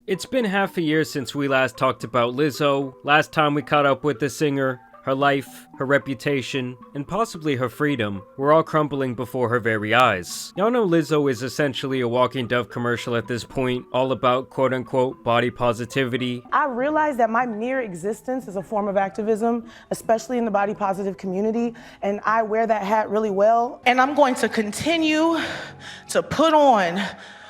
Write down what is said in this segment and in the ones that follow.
It's been half a year since we last talked about Lizzo. Last time we caught up with the singer, her life, her reputation, and possibly her freedom were all crumbling before her very eyes. Y'all know Lizzo is essentially a walking Dove commercial at this point, all about quote-unquote body positivity. I realized that my mere existence is a form of activism, especially in the body positive community, and I wear that hat really well. And I'm going to continue to put on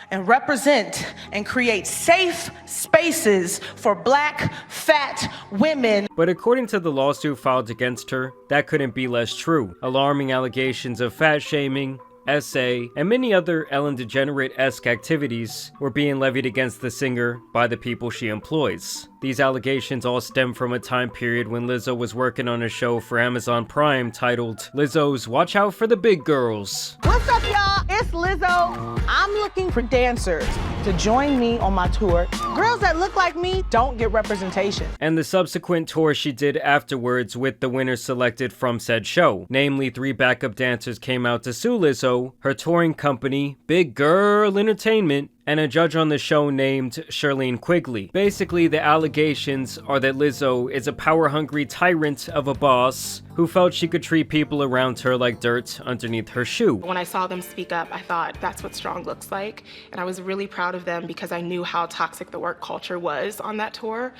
and represent and create safe spaces for Black, fat women. But according to the lawsuit filed against her, that couldn't be less true. Alarming allegations of fat shaming, SA, and many other Ellen DeGenerate-esque activities were being levied against the singer by the people she employs. These allegations all stem from a time period when Lizzo was working on a show for Amazon Prime titled Lizzo's Watch Out for the Big Girls. What's up, y'all? It's Lizzo. I'm looking for dancers to join me on my tour. Girls that look like me don't get representation. And the subsequent tour she did afterwards with the winners selected from said show. Namely, 3 backup dancers came out to sue Lizzo, her touring company, Big Girl Entertainment, and a judge on the show named Charlene Quigley. Basically, the allegations are that Lizzo is a power-hungry tyrant of a boss who felt she could treat people around her like dirt underneath her shoe. When I saw them speak up, I thought that's what strong looks like, and I was really proud of them because I knew how toxic the work culture was on that tour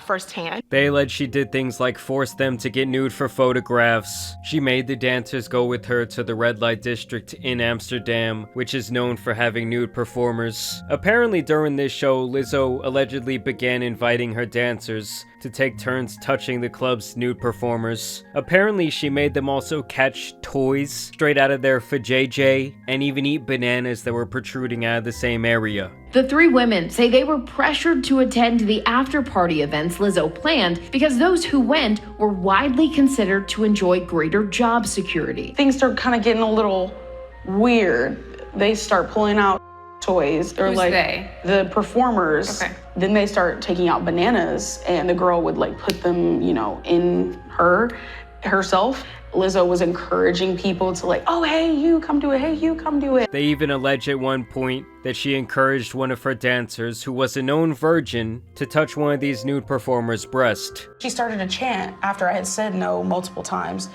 firsthand. They allege she did things like force them to get nude for photographs. She made the dancers go with her to the red light district in Amsterdam, which is known for having nude performers. Apparently during this show, Lizzo allegedly began inviting her dancers to take turns touching the club's nude performers. Apparently she made them also catch toys straight out of their vajayjay and even eat bananas that were protruding out of the same area. The 3 women say they were pressured to attend the after-party events Lizzo planned because those who went were widely considered to enjoy greater job security. Things start kind of getting a little weird. They start pulling out toys. Or Who's like they? The performers. Okay. Then they start taking out bananas and the girl would like put them, in herself. Lizzo was encouraging people to like, oh, hey, you come do it. Hey, you come do it. They even allege at one point that she encouraged one of her dancers, who was a known virgin, to touch one of these nude performers' breast. She started to chant after I had said no multiple times.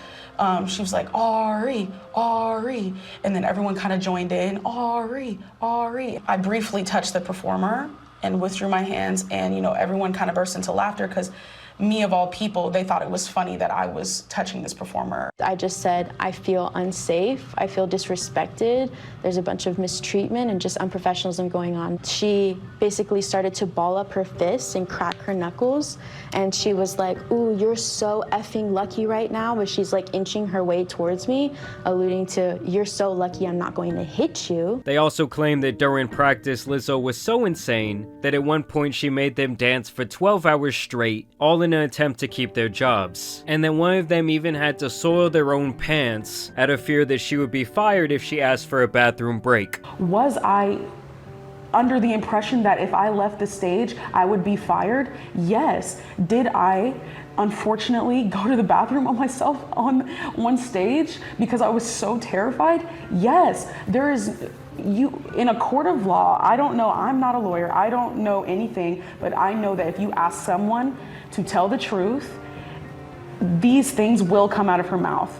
She was like, Ari, Ari. And then everyone kind of joined in, Ari, Ari. I briefly touched the performer and withdrew my hands and, everyone kind of burst into laughter because me of all people, they thought it was funny that I was touching this performer. I just said, I feel unsafe, I feel disrespected, there's a bunch of mistreatment and just unprofessionalism going on. She basically started to ball up her fists and crack her knuckles, and she was like, ooh, you're so effing lucky right now, but she's like inching her way towards me, alluding to, you're so lucky I'm not going to hit you. They also claim that during practice, Lizzo was so insane that at one point she made them dance for 12 hours straight, all in an attempt to keep their jobs. And then one of them even had to soil their own pants out of fear that she would be fired if she asked for a bathroom break. Was I under the impression that if I left the stage, I would be fired? Yes. Did I unfortunately go to the bathroom on myself on one stage because I was so terrified? Yes. There is in a court of law, I don't know, I'm not a lawyer, I don't know anything, but I know that if you ask someone to tell the truth, these things will come out of her mouth.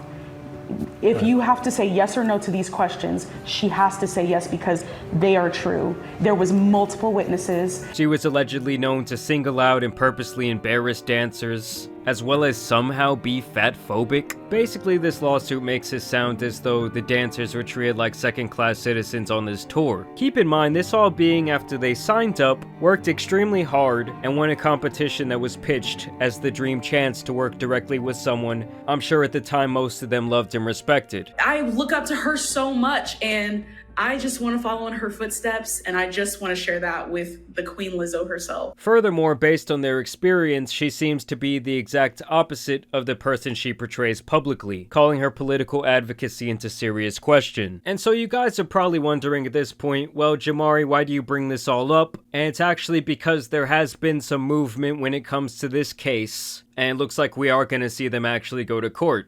If you have to say yes or no to these questions, she has to say yes because they are true. There was multiple witnesses. She was allegedly known to single out and purposely embarrass dancers, as well as somehow be fat-phobic. Basically, this lawsuit makes it sound as though the dancers were treated like second-class citizens on this tour. Keep in mind, this all being after they signed up, worked extremely hard, and won a competition that was pitched as the dream chance to work directly with someone I'm sure at the time most of them loved and respected. I look up to her so much, and I just want to follow in her footsteps, and I just want to share that with the Queen Lizzo herself. Furthermore, based on their experience, she seems to be the exact opposite of the person she portrays publicly, calling her political advocacy into serious question. And so you guys are probably wondering at this point, well, Jamari, why do you bring this all up? And it's actually because there has been some movement when it comes to this case, and it looks like we are going to see them actually go to court.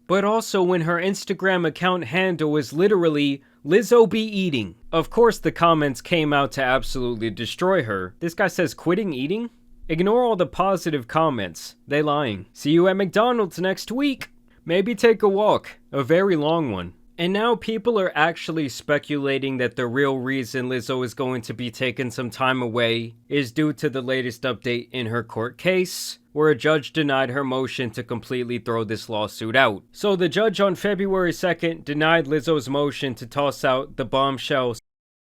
But also when her Instagram account handle is literally Lizzo be eating. Of course, the comments came out to absolutely destroy her. This guy says quitting eating? Ignore all the positive comments. They lying. See you at McDonald's next week. Maybe take a walk. A very long one. And now people are actually speculating that the real reason Lizzo is going to be taking some time away is due to the latest update in her court case, where a judge denied her motion to completely throw this lawsuit out. So the judge on February 2nd denied Lizzo's motion to toss out the bombshell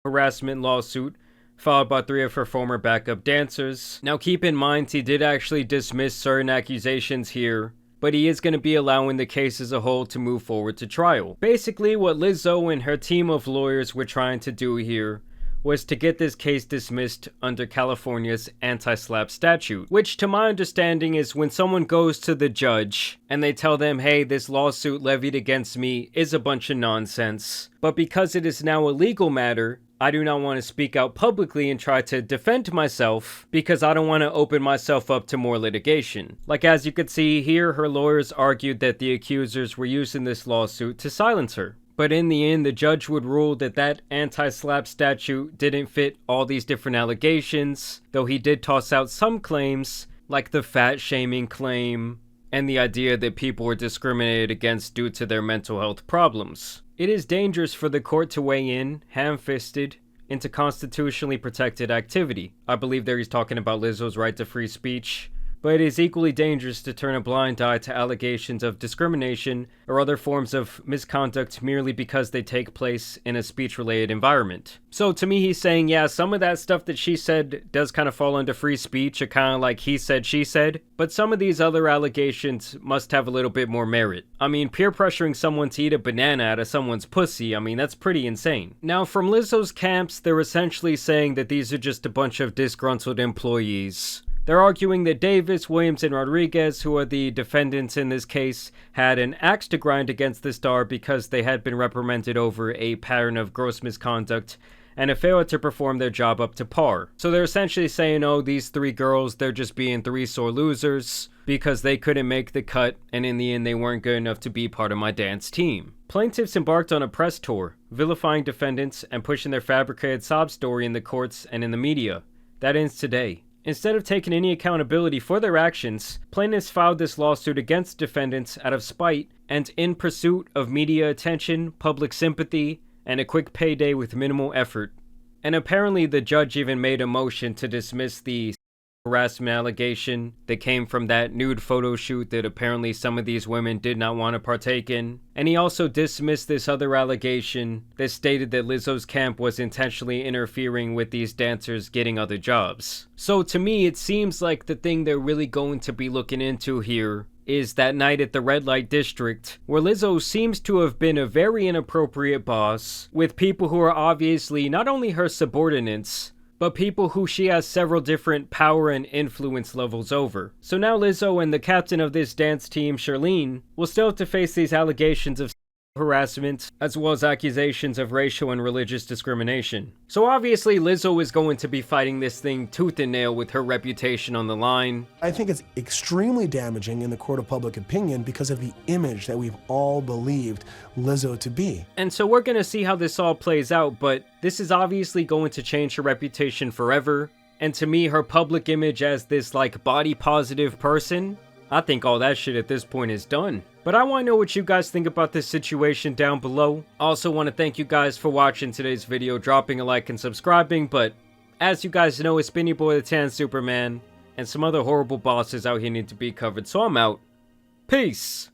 harassment lawsuit filed by 3 of her former backup dancers. Now keep in mind, he did actually dismiss certain accusations here, but he is going to be allowing the case as a whole to move forward to trial. Basically, what Lizzo and her team of lawyers were trying to do here was to get this case dismissed under California's anti-SLAPP statute, which to my understanding is when someone goes to the judge and they tell them, hey, this lawsuit levied against me is a bunch of nonsense, but because it is now a legal matter, I do not want to speak out publicly and try to defend myself because I don't want to open myself up to more litigation. Like as you could see here, her lawyers argued that the accusers were using this lawsuit to silence her. But in the end, the judge would rule that that anti-SLAPP statute didn't fit all these different allegations, though he did toss out some claims, like the fat shaming claim, and the idea that people were discriminated against due to their mental health problems. It is dangerous for the court to weigh in, ham-fisted, into constitutionally protected activity. I believe there he's talking about Lizzo's right to free speech. But it is equally dangerous to turn a blind eye to allegations of discrimination or other forms of misconduct merely because they take place in a speech-related environment. So to me, he's saying, yeah, some of that stuff that she said does kind of fall under free speech, or kind of like he said, she said, but some of these other allegations must have a little bit more merit. I mean, peer pressuring someone to eat a banana out of someone's pussy, I mean, that's pretty insane. Now, from Lizzo's camps, they're essentially saying that these are just a bunch of disgruntled employees. They're arguing that Davis, Williams, and Rodriguez, who are the defendants in this case, had an axe to grind against the star because they had been reprimanded over a pattern of gross misconduct and a failure to perform their job up to par. So they're essentially saying, oh, these 3 girls, they're just being 3 sore losers because they couldn't make the cut, and in the end they weren't good enough to be part of my dance team. Plaintiffs embarked on a press tour, vilifying defendants and pushing their fabricated sob story in the courts and in the media. That ends today. Instead of taking any accountability for their actions, plaintiffs filed this lawsuit against defendants out of spite and in pursuit of media attention, public sympathy, and a quick payday with minimal effort. And apparently the judge even made a motion to dismiss the harassment allegation that came from that nude photo shoot that apparently some of these women did not want to partake in. And he also dismissed this other allegation that stated that Lizzo's camp was intentionally interfering with these dancers getting other jobs. So to me, it seems like the thing they're really going to be looking into here is that night at the red light district, where Lizzo seems to have been a very inappropriate boss with people who are obviously not only her subordinates, but people who she has several different power and influence levels over. So now Lizzo and the captain of this dance team, Charlene, will still have to face these allegations of harassment, as well as accusations of racial and religious discrimination. So obviously Lizzo is going to be fighting this thing tooth and nail with her reputation on the line. I think it's extremely damaging in the court of public opinion because of the image that we've all believed Lizzo to be. And so we're gonna see how this all plays out, but this is obviously going to change her reputation forever. And to me, her public image as this like body positive person, I think all that shit at this point is done. But I want to know what you guys think about this situation down below. I also want to thank you guys for watching today's video, dropping a like and subscribing, but as you guys know, it's been your boy the Tan Superman, and some other horrible bosses out here need to be covered, so I'm out. Peace!